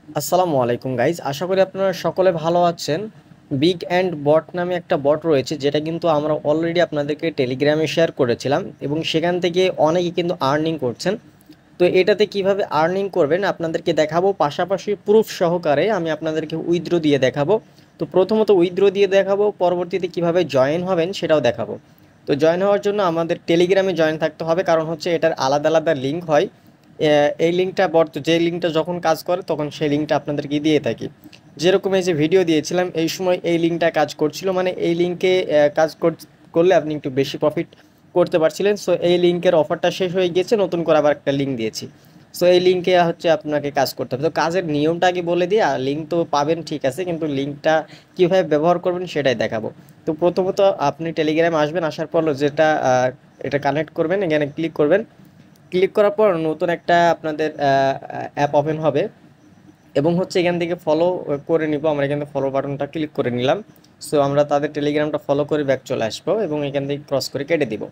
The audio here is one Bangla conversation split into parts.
আসসালামু আলাইকুম গাইজ, আশা করি আপনারা সকলে ভালো আছেন। বিগ অ্যান্ড বট নামে একটা বট রয়েছে, যেটা কিন্তু আমরা অলরেডি আপনাদেরকে টেলিগ্রামে শেয়ার করেছিলাম এবং সেখান থেকে অনেকে কিন্তু আর্নিং করছেন। তো এটাতে কিভাবে আর্নিং করবেন আপনাদেরকে দেখাবো, পাশাপাশি প্রুফ সহকারে আমি আপনাদেরকে উইথড্র দিয়ে দেখাবো। তো প্রথমত উইথড্র দিয়ে দেখাবো, পরবর্তীতে কিভাবে জয়েন হবেন সেটাও দেখাবো। তো জয়েন হওয়ার জন্য আমাদের টেলিগ্রামে জয়েন থাকতে হবে, কারণ হচ্ছে এটার আলাদা আলাদা লিঙ্ক হয়। এই লিঙ্কটা যে লিঙ্কটা যখন কাজ করে তখন সেই লিঙ্কটা আপনাদেরকে দিয়ে থাকি। যেরকম এই যে ভিডিও দিয়েছিলাম এই সময় এই লিঙ্কটা কাজ করছিল, মানে এই লিঙ্কে করলে আপনি একটু বেশি প্রফিট করতে পারছিলেন। সো এই লিঙ্কের অফারটা শেষ হয়ে গিয়েছে, নতুন করে আবার একটা লিঙ্ক দিয়েছি। সো এই লিঙ্কে হচ্ছে আপনাকে কাজ করতে হবে। তো কাজের নিয়মটা আগে বলে দিই, আর লিঙ্ক তো পাবেন ঠিক আছে, কিন্তু লিঙ্কটা কীভাবে ব্যবহার করবেন সেটাই দেখাবো। তো প্রথমত আপনি টেলিগ্রামে আসবেন, আসার পর যেটা এটা কানেক্ট করবেন, এখানে ক্লিক করবেন। ক্লিক করার পর নতুন একটা আপনাদের অ্যাপ ওপেন হবে এবং হচ্ছে এখান থেকে ফলো করে নিব। আমরা এখান থেকে ফলো বাটনটা ক্লিক করে নিলাম। সো আমরা তাদের টেলিগ্রামটা ফলো করে ব্যাক চলে আসবো এবং এখান থেকে ক্রস করে কেটে দিব।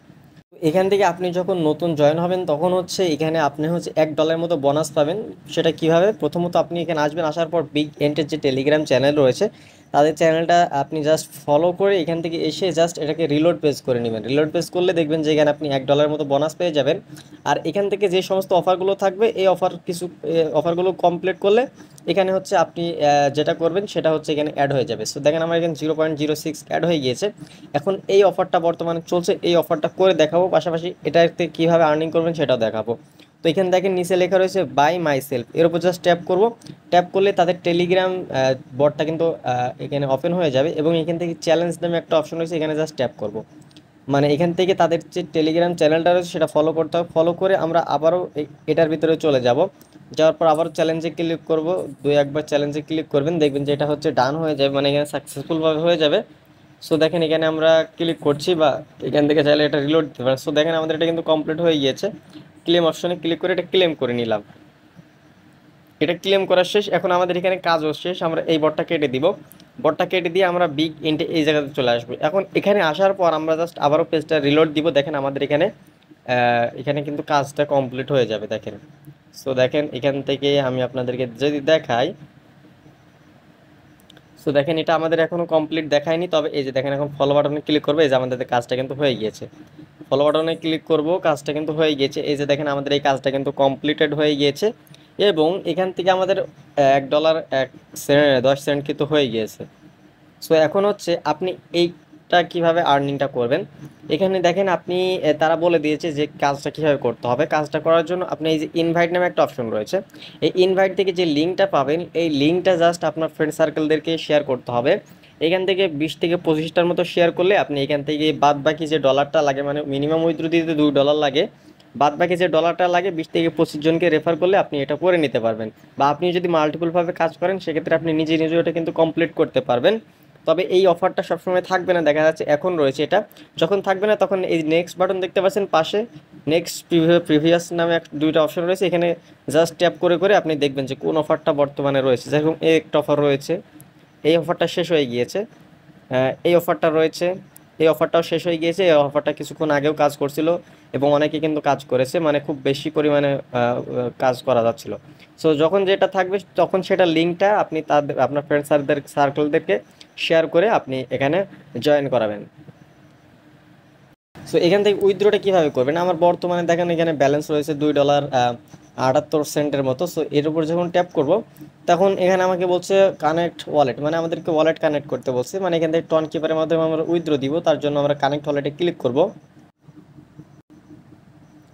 এখান থেকে আপনি যখন নতুন জয়েন হবেন তখন হচ্ছে এখানে আপনি হচ্ছে $1 মতো বোনাস পাবেন। সেটা কিভাবে? প্রথমত আপনি এখানে আসবেন, আসার পর বিগ এন্টের যে টেলিগ্রাম চ্যানেল রয়েছে তাদের চ্যানেলটা আপনি জাস্ট ফলো করে এখান থেকে এসে জাস্ট এটাকে রিলোড পেজ করে নেবেন। রিলোড পেজ করলে দেখবেন যে এখানে আপনি $1 মতো বোনাস পেয়ে যাবেন। আর এখান থেকে যে সমস্ত অফারগুলো থাকবে এই অফারগুলো কমপ্লিট করলে এখানে হচ্ছে আপনি যেটা করবেন সেটা হচ্ছে এখানে অ্যাড হয়ে যাবে। সো দেখেন আমার এখানে 0.06 অ্যাড হয়ে গিয়েছে। এখন এই অফারটা বর্তমানে চলছে, এই অফারটা করে দেখাবো, পাশাপাশি এটাতে কীভাবে আর্নিং করবেন সেটাও দেখাবো। তো এখানে দেখেন নিচে লেখা রয়েছে বাই মাই সেলফ, এর উপর জাস্ট ট্যাপ করব। ট্যাপ করলে তাদের টেলিগ্রাম বটটা কিন্তু এখানে ওপেন হয়ে যাবে এবং এখান থেকে চ্যালেঞ্জ নামে একটা অপশন রয়েছে, এখানে জাস্ট ট্যাপ করব। মানে এখান থেকে তাদের যে টেলিগ্রাম চ্যানেলটা রয়েছে সেটা ফলো করতে হবে। ফলো করে আমরা আবারও এটার ভিতরে চলে যাব। যাওয়ার পর আবারও চ্যালেঞ্জে ক্লিক করব। দুই একবার চ্যালেঞ্জে ক্লিক করবেন, দেখবেন যে এটা হচ্ছে ডান হয়ে যাবে, মানে এখানে সাকসেসফুলভাবে হয়ে যাবে। সো দেখেন এখানে আমরা ক্লিক করছি, বা এখান থেকে চাইলে এটা রিলোড দিতে পারেন। সো দেখেন আমাদের এটা কিন্তু কমপ্লিট হয়ে গিয়েছে। ক্লেম অপশনে ক্লিক করে এটা ক্লেম করে নিলাম। এটা ক্লেম করা শেষ। এখন আমাদের এখানে কাজও শেষ, আমরা এই বটটা কেটে দিব। বটটা কেটে দিয়ে আমরা বিগ ইন্টে এই জায়গাতে চলে আসবো। এখন এখানে আসার পর আমরা জাস্ট আবারও পেজটা রিলোড দিব। দেখেন আমাদের এখানে এখানে কিন্তু কাজটা কমপ্লিট হয়ে যাবে দেখেন। সো দেখেন এখান থেকে আমি আপনাদেরকে যদি দেখাই, সো দেখেন এটা আমাদের এখনো কমপ্লিট দেখায়নি, তবে এই যে দেখেন এখন ফলো বাটনে ক্লিক করবো, এই যে আমাদের কাজটা কিন্তু হয়ে গিয়েছে। ফলো বাটনে ক্লিক করব, কাজটা কিন্তু হয়ে গিয়েছে। এই যে দেখেন আমাদের এই কাজটা কিন্তু কমপ্লিটেড হয়ে গিয়েছে এবং এখান থেকে আমাদের $1 10 সেন্ট কিন্তু হয়ে গিয়েছে। সো এখন হচ্ছে আপনি এইটা কিভাবে আর্নিংটা করবেন। এখানে দেখেন আপনি তারা বলে দিয়েছে যে কাজটা কিভাবে করতে হবে। কাজটা করার জন্য আপনি এই যে ইনভাইট নামে একটা অপশন রয়েছে, এই ইনভাইট থেকে যে লিঙ্কটা পাবেন এই লিঙ্কটা জাস্ট আপনার ফ্রেন্ড সার্কেলদেরকে শেয়ার করতে হবে। এখান থেকে 20 থেকে 25টার মতো শেয়ার করলে আপনি এখান থেকে বাদ বাকি যে ডলারটা লাগে, মানে মিনিমাম উইথড্র দিতে $2 লাগে, বাদ বাকি যে ডলারটা লাগে 20 থেকে 25 জনকে রেফার করলে আপনি এটা করে নিতে পারবেন। বা আপনি যদি মাল্টিপলভাবে কাজ করেন সেক্ষেত্রে আপনি নিজে নিজে এটা কিন্তু কমপ্লিট করতে পারবেন। তবে এই অফারটা সবসময় থাকবে না, দেখা যাচ্ছে এখন রয়েছে এটা, যখন থাকবে না তখন এই নেক্সট বাটন দেখতে পাচ্ছেন পাশে, নেক্সট প্রিভিয়াস নামে দুইটা অপশন রয়েছে, এখানে জাস্ট ট্যাপ করে করে আপনি দেখবেন যে কোন অফারটা বর্তমানে রয়েছে। যেরকম এই একটা অফার রয়েছে, এই অফারটা শেষ হয়ে গিয়েছে। এই অফারটা রয়েছে, এই অফারটাও শেষ হয়ে গিয়েছে। এই অফারটা কিছুক্ষণ আগেও কাজ করছিল এবং অনেকে কিন্তু কাজ করেছে, মানে খুব বেশি পরিমাণে কাজ করা যাচ্ছিল। সো যখন যেটা থাকবে তখন সেটা লিঙ্কটা আপনি তাদের আপনার ফ্রেন্ড সার্কেলদেরকে শেয়ার করে আপনি এখানে জয়েন করাবেন। সো এখান থেকে উইথড্রটা কীভাবে করবেন, আমার বর্তমানে দেখেন এখানে ব্যালেন্স রয়েছে $2.78 মতো। সো এর উপর যখন ট্যাপ করব তখন এখানে আমাকে বলছে কানেক্ট ওয়ালেট, মানে আমাদেরকে ওয়ালেট কানেক্ট করতে বলছে, মানে এখান থেকে টন কিপারের মাধ্যমে আমরা উইথড্র দিব, তার জন্য আমরা কানেক্ট ওয়ালেটে ক্লিক করব।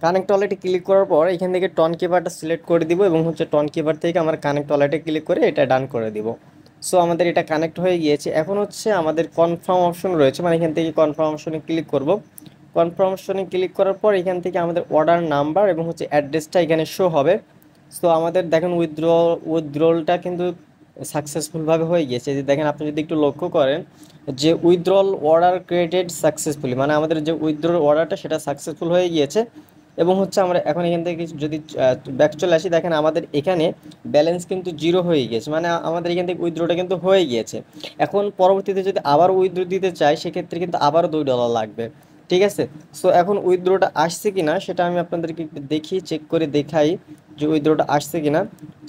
কানেক্ট ওয়ালেটে ক্লিক করার পর এখান থেকে টন কিপারটা সিলেক্ট করে দিব এবং হচ্ছে টন কিপার থেকে আমরা কানেক্ট ওয়ালেটে ক্লিক করে এটা ডান করে দিব। সো আমাদের এটা কানেক্ট হয়ে গিয়েছে। এখন হচ্ছে আমাদের কনফার্ম অপশন রয়েছে, মানে এখান থেকে কনফার্ম অপশনে ক্লিক করব। কনফার্ম অপশনে ক্লিক করার পর এখান থেকে আমাদের অর্ডার নাম্বার এবং হচ্ছে অ্যাড্রেসটা এখানে শো হবে। সো আমাদের দেখেন উইথড্রলটা কিন্তু সাকসেসফুলভাবে হয়ে গিয়েছে। যে দেখেন আপনি যদি একটু লক্ষ্য করেন যে উইথড্রল অর্ডার ক্রিয়েটেড সাকসেসফুলি, মানে আমাদের যে উইথড্রল অর্ডারটা সেটা সাকসেসফুল হয়ে গিয়েছে। এবং হচ্ছে আমরা এখন এখান থেকে যদি ব্যাক চলে আসি, দেখেন আমাদের এখানে ব্যালেন্স কিন্তু জিরো হয়ে গিয়েছে, মানে আমাদের এখান থেকে উইথড্রটা কিন্তু হয়ে গিয়েছে। এখন পরবর্তীতে যদি আবার উইথড্র দিতে চাই সেক্ষেত্রে কিন্তু আবারও $2 লাগবে। ঠিক আছে। সো এখন উইথড্রটা আসছে কিনা সেটা আমি আপনাদেরকে একটু দেখি, চেক করে দেখাই যে উইথড্রটা আসছে কিনা।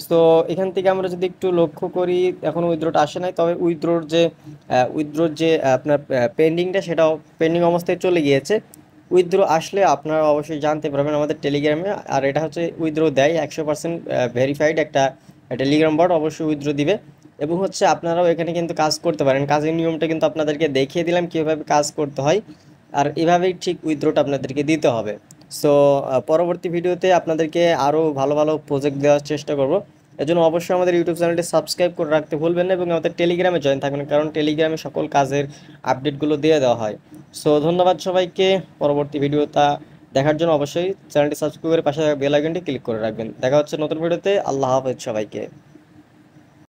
সো এখান থেকে আমরা যদি একটু লক্ষ্য করি, এখন উইথড্রটা আসে নাই, তবে উইথড্রোর যে আপনার পেন্ডিংটা সেটাও পেন্ডিং অবস্থায় চলে গিয়েছে। উইথড্র আসলে আপনারা অবশ্যই জানতে পারবেন আমাদের টেলিগ্রামে। আর এটা হচ্ছে উইথড্র দেয় 100% ভেরিফাইড একটা টেলিগ্রাম বট, অবশ্যই উইথড্র দিবে। এবং হচ্ছে আপনারাও এখানে কিন্তু কাজ করতে পারেন। কাজের নিয়মটা কিন্তু আপনাদেরকে দেখিয়ে দিলাম কীভাবে কাজ করতে হয়, আর এভাবেই ঠিক উইথড্রটা আপনাদেরকে দিতে হবে। সো পরবর্তী ভিডিওতে আপনাদেরকে আরও ভালো ভালো প্রজেক্ট দেওয়ার চেষ্টা করব। এজন্য অবশ্যই আমাদের ইউটিউব চ্যানেলটি সাবস্ক্রাইব করে রাখতে ভুলবেন না, এবং আমাদের টেলিগ্রামে জয়েন থাকবেন, কারণ টেলিগ্রামে সকল কাজের আপডেটগুলো দিয়ে দেওয়া হয়। সো ধন্যবাদ সবাইকে। পরবর্তী ভিডিওটা দেখার জন্য অবশ্যই চ্যানেলটি সাবস্ক্রাইব করে পাশে বেল আইকনটি ক্লিক করে রাখবেন। দেখা হচ্ছে নতুন ভিডিওতে। আল্লাহ হাফেজ সবাইকে।